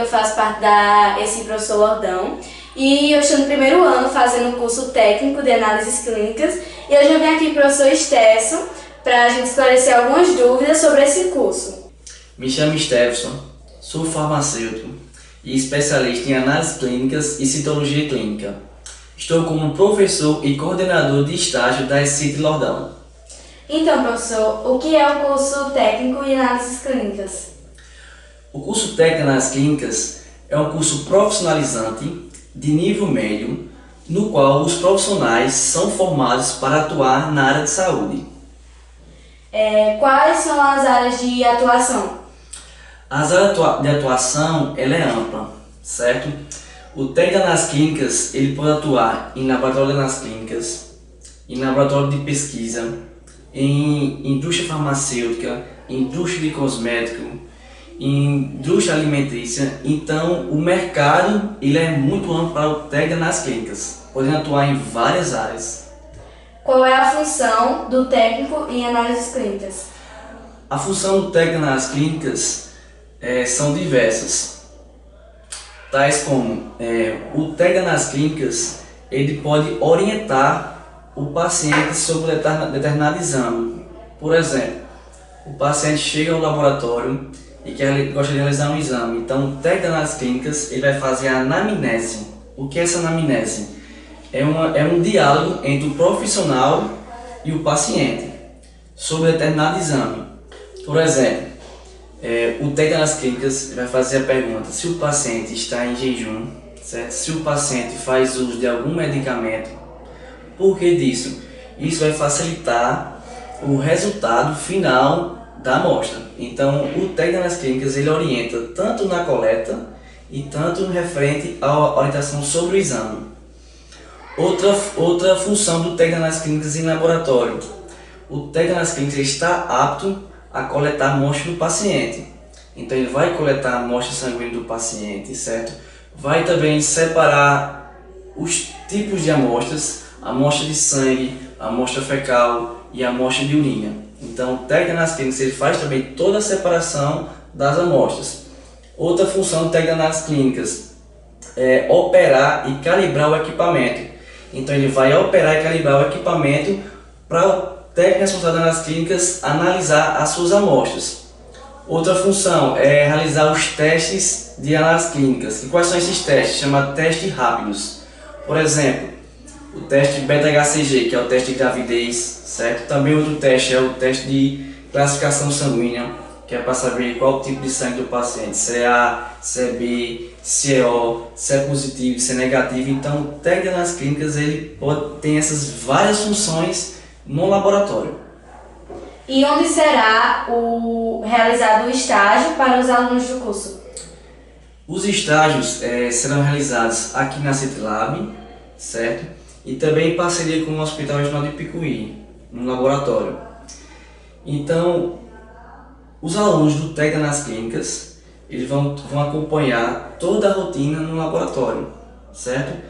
eu faço parte da ESI Professor Lordão e eu estou no primeiro ano fazendo o curso técnico de análises clínicas e hoje eu vim aqui com o professor Stefson para a gente esclarecer algumas dúvidas sobre esse curso. Me chamo Stefson, sou farmacêutico e especialista em análises clínicas e citologia clínica. Estou como professor e coordenador de estágio da ESI Lordão. Então, professor, o que é o curso técnico em análises clínicas? O curso técnico em análises clínicas é um curso profissionalizante de nível médio, no qual os profissionais são formados para atuar na área de saúde. Quais são as áreas de atuação? As áreas de atuação ela é ampla, certo? O técnico de análises clínicas ele pode atuar em laboratório de análises clínicas, em laboratório de pesquisa, em indústria farmacêutica, indústria de cosmético, indústria alimentícia. Então o mercado ele é muito amplo para o técnico de análises clínicas, podendo atuar em várias áreas. Qual é a função do técnico em análises clínicas? A função do técnico de análises clínicas são diversas, tais como o técnico de análises clínicas ele pode orientar o paciente sobre determinado exame. Por exemplo, o paciente chega ao laboratório e gosta de realizar um exame. Então, o técnico de análises clínicas ele vai fazer a anamnese. O que é essa anamnese? É um diálogo entre o profissional e o paciente sobre determinado exame. Por exemplo, o técnico de análises clínicas vai fazer a pergunta se o paciente está em jejum, certo? Se o paciente faz uso de algum medicamento. Por que disso? Isso vai facilitar o resultado final da amostra. Então, o técnico de análises clínicas ele orienta tanto na coleta e tanto no referente à orientação sobre o exame. Outra função do técnico de análises clínicas em laboratório. O técnico de análises clínicas está apto a coletar amostras do paciente. Então, ele vai coletar a amostra sanguínea do paciente, certo? Vai também separar os tipos de amostras, amostra de sangue, amostra fecal e amostra de urina. Então, o técnico de análises clínicas ele faz também toda a separação das amostras. Outra função do técnico de análises clínicas é operar e calibrar o equipamento. Então, ele vai operar e calibrar o equipamento para o técnico responsável de análises clínicas analisar as suas amostras. Outra função é realizar os testes de análises clínicas. E quais são esses testes? Chama testes rápidos. Por exemplo, o teste beta-HCG, que é o teste de gravidez, certo? Também outro teste é o teste de classificação sanguínea, que é para saber qual o tipo de sangue do paciente, se é A, se é B, se é O, se é positivo, se é negativo. Então, o técnico de análises clínicas ele tem essas várias funções no laboratório. E onde será realizado o estágio para os alunos do curso? Os estágios serão realizados aqui na CityLab, certo? E também em parceria com o Hospital Regional de Picuí, no laboratório. Então, os alunos do técnico de análises clínicas eles vão acompanhar toda a rotina no laboratório, certo?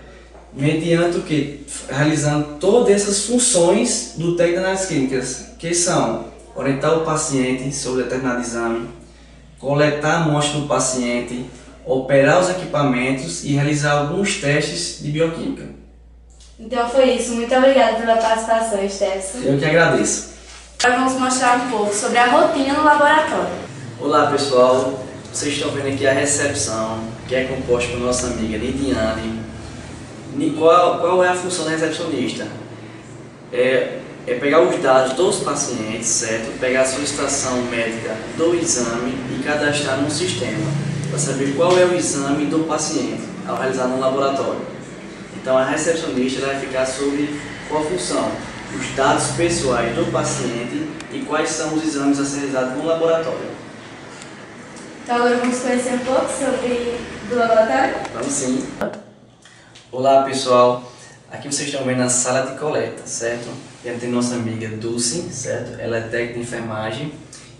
Mediante o que? Realizando todas essas funções do técnico de análises clínicas, que são orientar o paciente sobre determinado exame, coletar a amostra do paciente, operar os equipamentos e realizar alguns testes de bioquímica. Então foi isso. Muito obrigada pela participação, Stefson. Eu que agradeço. Agora vamos mostrar um pouco sobre a rotina no laboratório. Olá pessoal, vocês estão vendo aqui a recepção, que é composta por nossa amiga Lidiane. Qual é a função da recepcionista? É pegar os dados dos pacientes, certo? Pegar a solicitação médica do exame e cadastrar no sistema, para saber qual é o exame do paciente ao realizar no laboratório. Então a recepcionista vai ficar sobre qual função? Os dados pessoais do paciente e quais são os exames a ser realizados no laboratório. Então agora vamos conhecer um pouco do laboratório? Vamos sim. Olá pessoal, aqui vocês estão vendo a sala de coleta, certo? E tem nossa amiga Dulce, certo? Ela é técnica de enfermagem.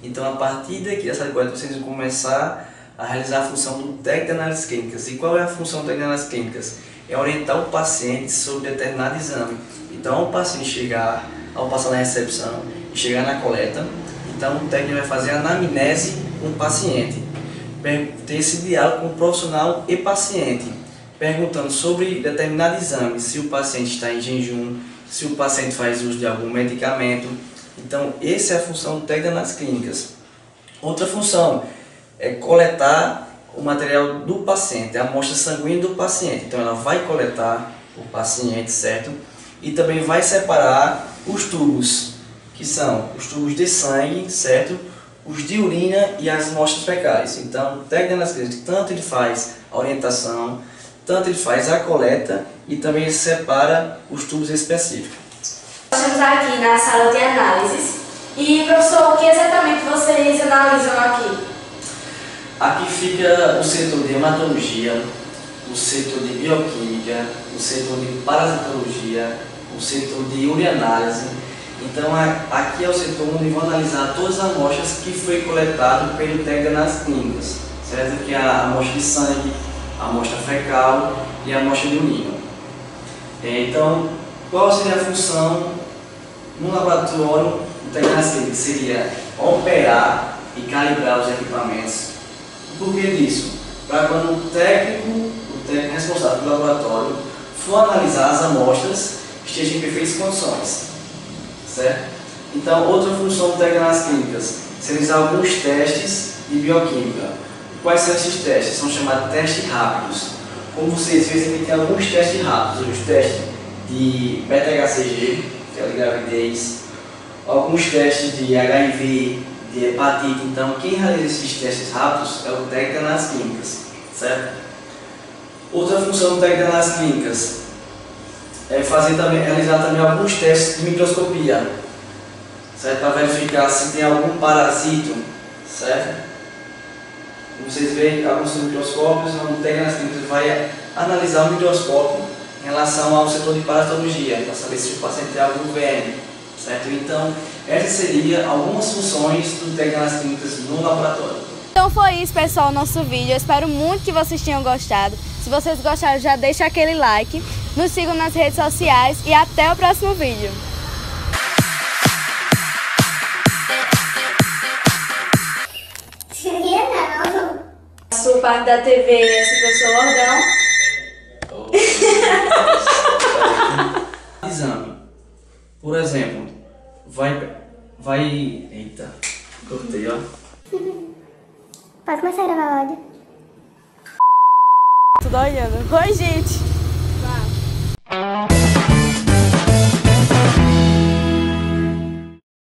Então a partir daqui da sala de coleta vocês vão começar a realizar a função do técnico de análises clínicas. E qual é a função do técnico de análises clínicas? É orientar o paciente sobre determinado exame. Então, ao paciente ao passar na recepção e chegar na coleta, então o técnico vai fazer a anamnese com o paciente. ter esse diálogo com o profissional e paciente, perguntando sobre determinado exame, se o paciente está em jejum, se o paciente faz uso de algum medicamento. Então, essa é a função do técnico de análises clínicas. Outra função é coletar o material do paciente, a amostra sanguínea do paciente. Então, ela vai coletar o paciente, certo? E também vai separar os tubos, que são os tubos de sangue, certo? Os de urina e as amostras fecais. Então, o técnico de análises clínicas, tanto ele faz a orientação, tanto ele faz a coleta e também ele separa os tubos específicos. Estamos aqui na sala de análises. E, professor, o que exatamente vocês analisam aqui? Aqui fica o setor de hematologia, o setor de bioquímica, o setor de parasitologia, o setor de urianálise. Então, aqui é o setor onde vão analisar todas as amostras que foi coletado pelo técnico de análises clínicas, certo? Que é a amostra de sangue, a amostra fecal e a amostra de urina. Então, qual seria a função no laboratório do técnico de análises clínicas? Seria operar e calibrar os equipamentos. Por que disso? Para quando o técnico responsável pelo laboratório for analisar as amostras, esteja em perfeitas condições, certo? Então, outra função do técnico de análises clínicas, realizar alguns testes de bioquímica. Quais são esses testes? São chamados testes rápidos. Como vocês veem, tem alguns testes rápidos, os testes de beta-HCG, que é a de gravidez, alguns testes de HIV, de hepatite. Então, quem realiza esses testes rápidos é o técnico de análises clínicas, certo? Outra função do técnico de análises clínicas é realizar também alguns testes de microscopia, certo? Para verificar se tem algum parasito, certo? Como vocês veem, alguns microscópios, onde o técnico de análises clínicas vai analisar o microscópio em relação ao setor de parasitologia, para saber se o paciente tem algum verme, certo? Então, essas seriam algumas funções do técnico de análises clínicas no laboratório. Então foi isso, pessoal, o nosso vídeo. Eu espero muito que vocês tenham gostado. Se vocês gostaram, já deixa aquele like, nos sigam nas redes sociais e até o próximo vídeo. Faço parte da TV esse professor Lordão. Exame. Por exemplo, eita, cortei, ó. Pode começar a gravar o áudio. Tô olhando. Oi, gente. Vai.